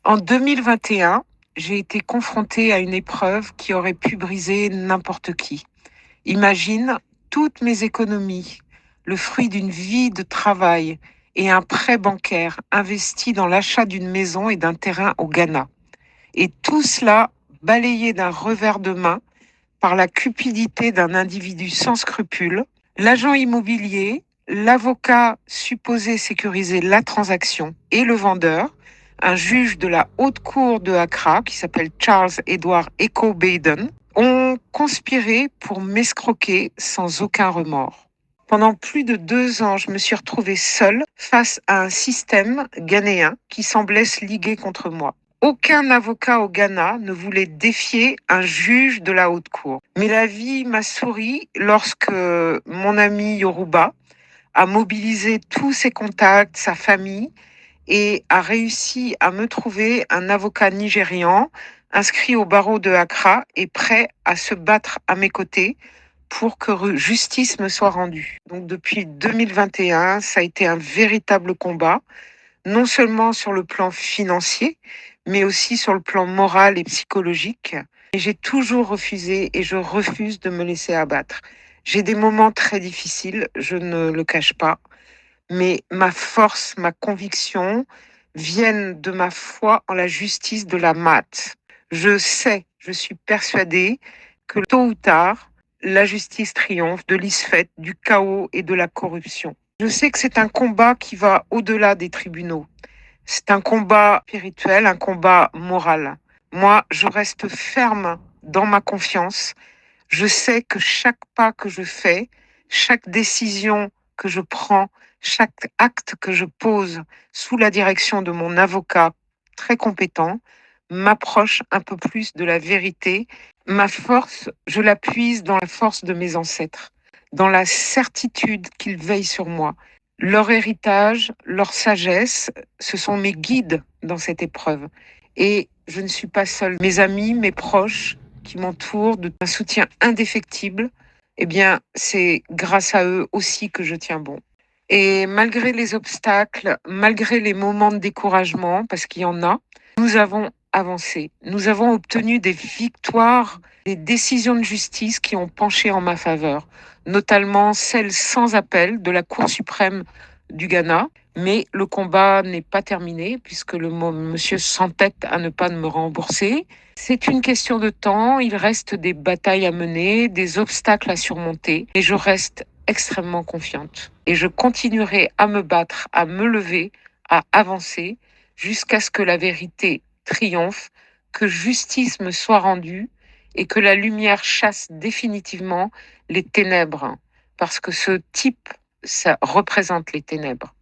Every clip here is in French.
En 2021, j'ai été confrontée à une épreuve qui aurait pu briser n'importe qui. Imagine toutes mes économies, le fruit d'une vie de travail et un prêt bancaire investi dans l'achat d'une maison et d'un terrain au Ghana. Et tout cela balayé d'un revers de main par la cupidité d'un individu sans scrupules, l'agent immobilier, l'avocat supposé sécuriser la transaction et le vendeur, un juge de la haute cour de Accra qui s'appelle Charles Edward Echo Baden, ont conspiré pour m'escroquer sans aucun remords. Pendant plus de 2 ans, je me suis retrouvée seule face à un système ghanéen qui semblait se liguer contre moi. Aucun avocat au Ghana ne voulait défier un juge de la haute cour. Mais la vie m'a souri lorsque mon ami Yoruba a mobilisé tous ses contacts, sa famille, et a réussi à me trouver un avocat nigérian inscrit au barreau de Accra et prêt à se battre à mes côtés pour que justice me soit rendue. Donc depuis 2021, ça a été un véritable combat, non seulement sur le plan financier, mais aussi sur le plan moral et psychologique. Et j'ai toujours refusé et je refuse de me laisser abattre. J'ai des moments très difficiles, je ne le cache pas, mais ma force, ma conviction viennent de ma foi en la justice de la maths. Je sais, je suis persuadée que tôt ou tard, la justice triomphe de l'isfet, du chaos et de la corruption. Je sais que c'est un combat qui va au-delà des tribunaux. C'est un combat spirituel, un combat moral. Moi, je reste ferme dans ma confiance. Je sais que chaque pas que je fais, chaque décision que je prends, chaque acte que je pose sous la direction de mon avocat très compétent m'approche un peu plus de la vérité. Ma force, je la puise dans la force de mes ancêtres, dans la certitude qu'ils veillent sur moi. Leur héritage, leur sagesse, ce sont mes guides dans cette épreuve. Et je ne suis pas seule. Mes amis, mes proches qui m'entourent, d'un soutien indéfectible, eh bien, c'est grâce à eux aussi que je tiens bon. Et malgré les obstacles, malgré les moments de découragement, parce qu'il y en a, nous avons avancé. Nous avons obtenu des victoires, des décisions de justice qui ont penché en ma faveur, notamment celle sans appel de la Cour suprême du Ghana. Mais le combat n'est pas terminé puisque le monsieur s'entête à ne pas me rembourser. C'est une question de temps, il reste des batailles à mener, des obstacles à surmonter, et je reste extrêmement confiante. Et je continuerai à me battre, à me lever, à avancer, jusqu'à ce que la vérité triomphe, que justice me soit rendue et que la lumière chasse définitivement les ténèbres. Parce que ce type, ça représente les ténèbres.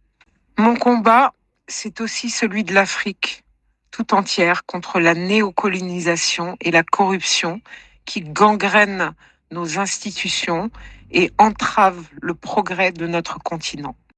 Mon combat, c'est aussi celui de l'Afrique tout entière contre la néocolonisation et la corruption qui gangrènent nos institutions et entravent le progrès de notre continent.